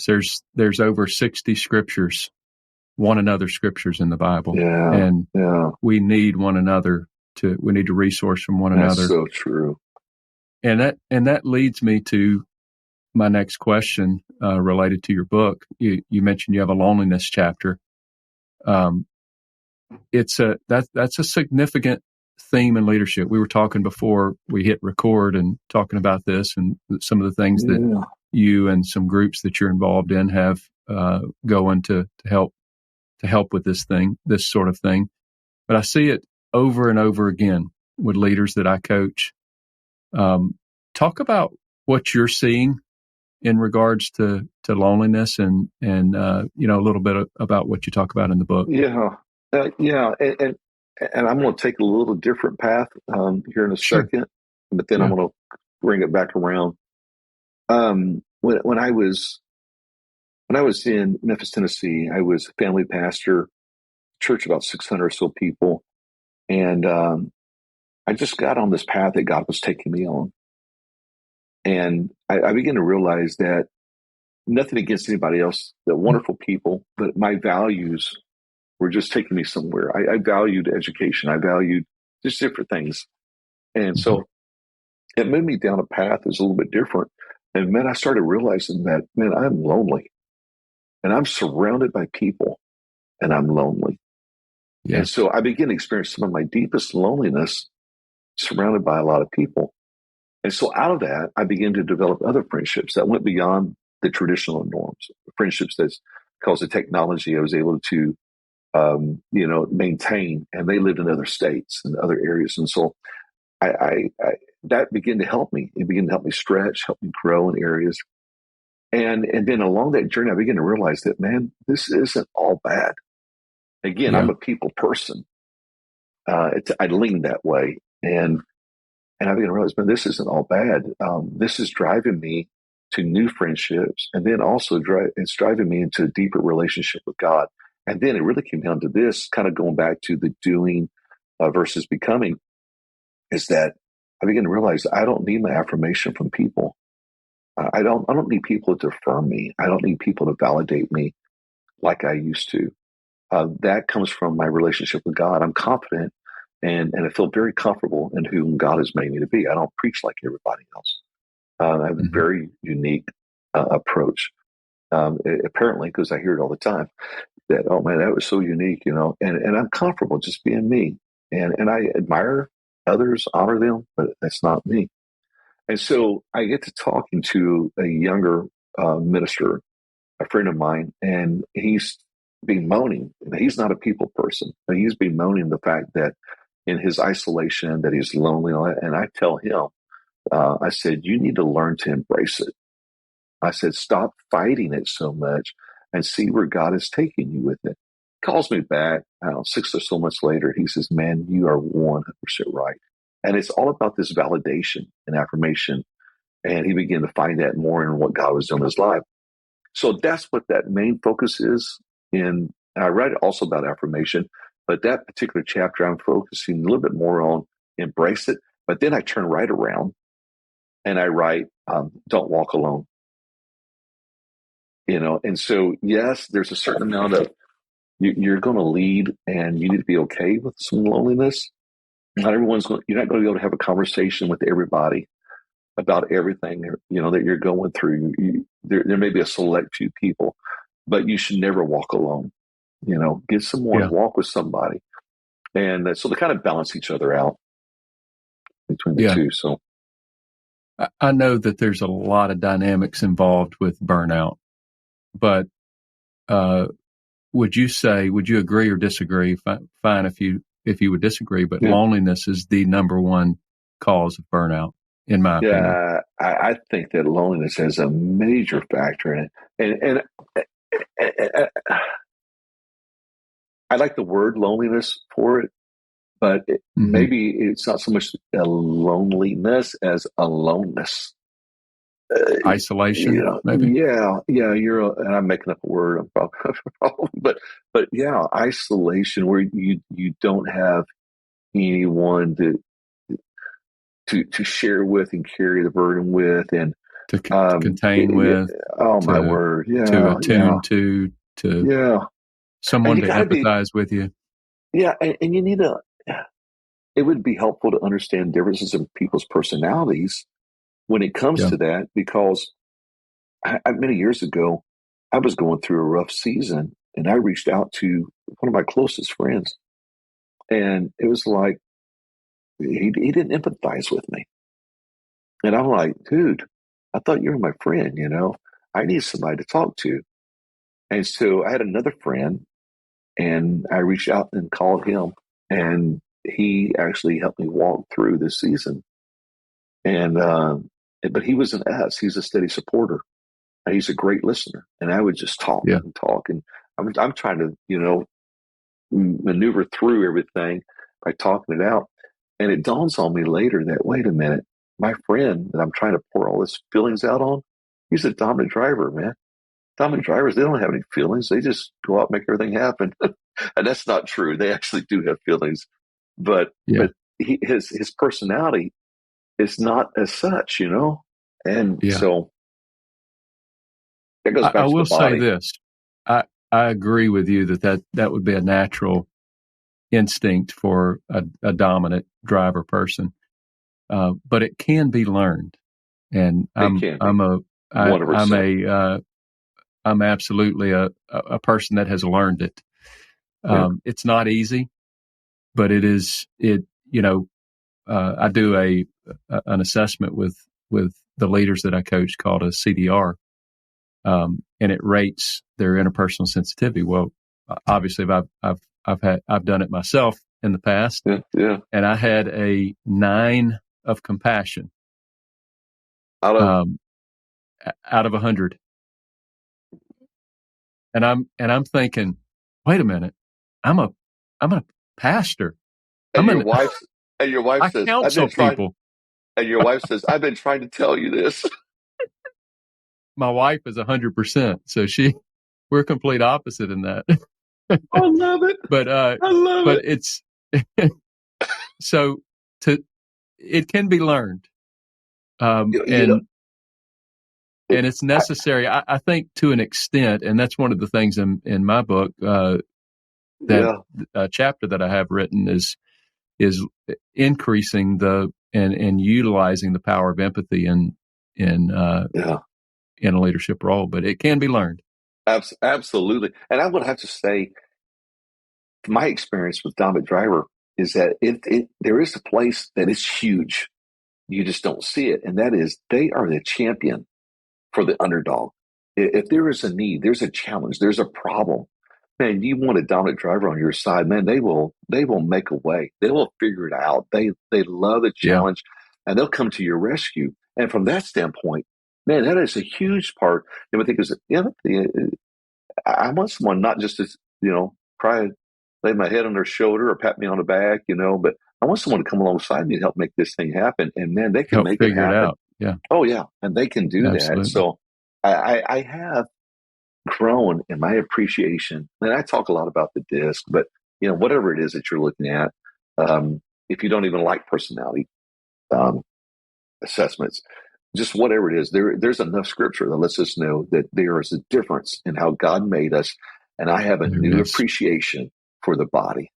difference. There's over 60 scriptures, one another scriptures in the Bible. Yeah. And Yeah. we need one another we need to resource from one another. That's so true. And that leads me to my next question, related to your book. You mentioned you have a loneliness chapter. That's a significant theme in leadership. We were talking before we hit record and talking about this and some of the things that you and some groups that you're involved in have going to help with this sort of thing. But I see it over and over again with leaders that I coach. Talk about what you're seeing in regards to loneliness and a little bit about what you talk about in the book. Yeah. And I'm going to take a little different path here in a second, but then I'm going to bring it back around. When I was in Memphis, Tennessee, I was a family pastor, church about 600 or so people, and I just got on this path that God was taking me on, and I began to realize that nothing against anybody else, they're wonderful people, but my values were just taking me somewhere. I valued education. I valued just different things. And so it moved me down a path that's a little bit different. And man, I started realizing that, man, I'm lonely and I'm surrounded by people and I'm lonely. Yeah. And so I began to experience some of my deepest loneliness surrounded by a lot of people. And so out of that, I began to develop other friendships that went beyond the traditional norms, friendships that's because of technology, I was able to maintain, and they lived in other states and other areas. And so I that began to help me. It began to help me stretch, help me grow in areas. And then along that journey, I began to realize that, man, this isn't all bad. Again, I'm a people person. I lean that way. And I began to realize, man, this isn't all bad. This is driving me to new friendships. And then also it's driving me into a deeper relationship with God. And then it really came down to this, kind of going back to the doing versus becoming, is that I began to realize I don't need my affirmation from people. I don't need people to affirm me. I don't need people to validate me like I used to. That comes from my relationship with God. I'm confident and I feel very comfortable in whom God has made me to be. I don't preach like everybody else. I have a very unique approach. Apparently, because I hear it all the time, that, oh man, that was so unique, and I'm comfortable just being me. And I admire others, honor them, but that's not me. And so I get to talking to a younger minister, a friend of mine, and he's bemoaning. He's not a people person, but he's bemoaning the fact that in his isolation, that he's lonely. And I tell him, I said, you need to learn to embrace it. I said, stop fighting it so much and see where God is taking you with it. He calls me back, 6 or so months later. He says, man, you are 100% right. And it's all about this validation and affirmation. And he began to find that more in what God was doing in his life. So that's what that main focus is. And I write also about affirmation, but that particular chapter, I'm focusing a little bit more on embrace it. But then I turn right around and I write, don't walk alone. And so, yes, there's a certain amount of, you're going to lead and you need to be okay with some loneliness. Not everyone's you're not going to be able to have a conversation with everybody about everything, that you're going through. There may be a select few people, but you should never walk alone. Get someone, walk with somebody. And so they kind of balance each other out between the two. So I know that there's a lot of dynamics involved with burnout, but would you agree or disagree? Fine if you would disagree, but loneliness is the number one cause of burnout, in my opinion. Yeah, I think that loneliness has a major factor in it. And I like the word loneliness for it, but maybe it's not so much a loneliness as aloneness. Isolation, maybe. Yeah. And I'm making up a word, but yeah, isolation where you don't have anyone to share with and carry the burden with, and to contain with, oh my to word, yeah, to attune to yeah, someone to empathize with you. Yeah, and you need it would be helpful to understand differences in people's personalities when it comes Yeah. to that, because many years ago, I was going through a rough season, and I reached out to one of my closest friends, and it was like he didn't empathize with me, and I'm like, dude, I thought you were my friend, I need somebody to talk to, and so I had another friend, and I reached out and called him, and he actually helped me walk through this season, and but he was an S. He's a steady supporter. He's a great listener, and I would just talk and talk, and I'm trying to maneuver through everything by talking it out. And it dawns on me later that, wait a minute, my friend that I'm trying to pour all his feelings out on, he's a dominant driver, man. Dominant drivers, they don't have any feelings. They just go out and make everything happen. And that's not true. They actually do have feelings, but his personality is not as such, and so. Goes back I to will the body. say this. I agree with you that would be a natural instinct for a dominant driver person, but it can be learned. And I'm absolutely a person that has learned it. It's not easy, but it is. I do an assessment with the leaders that I coach called a CDR. And it rates their interpersonal sensitivity. Well, obviously, I've done it myself in the past, and I had a 9 of compassion out of 100, and I'm thinking, wait a minute, I'm a pastor, and your wife I says, counsel people, and your wife says, I've been trying to tell you this. My wife is 100%, so we're complete opposite in that. I love it. But I love but it. It's so it can be learned, and it's necessary. I think to an extent, and that's one of the things in my book, that chapter that I have written is increasing and utilizing the power of empathy in a leadership role, but it can be learned. Absolutely. And I would have to say, my experience with dominant driver is that there is a place that is huge. You just don't see it. And that is, they are the champion for the underdog. If there is a need, there's a challenge, there's a problem, man, you want a dominant driver on your side, man, they will make a way. They will figure it out. They love the challenge, and they'll come to your rescue. And from that standpoint, man, that is a huge part. And I think I want someone not just to, cry, lay my head on their shoulder or pat me on the back, but I want someone to come alongside me and help make this thing happen. And man, they can make it happen. Out. Yeah. Oh yeah. And they can do that. So I have grown in my appreciation. And I talk a lot about the DISC, but whatever it is that you're looking at, if you don't even like personality assessments, just whatever it is, there's enough scripture that lets us know that there is a difference in how God made us. And I have a new appreciation for the body.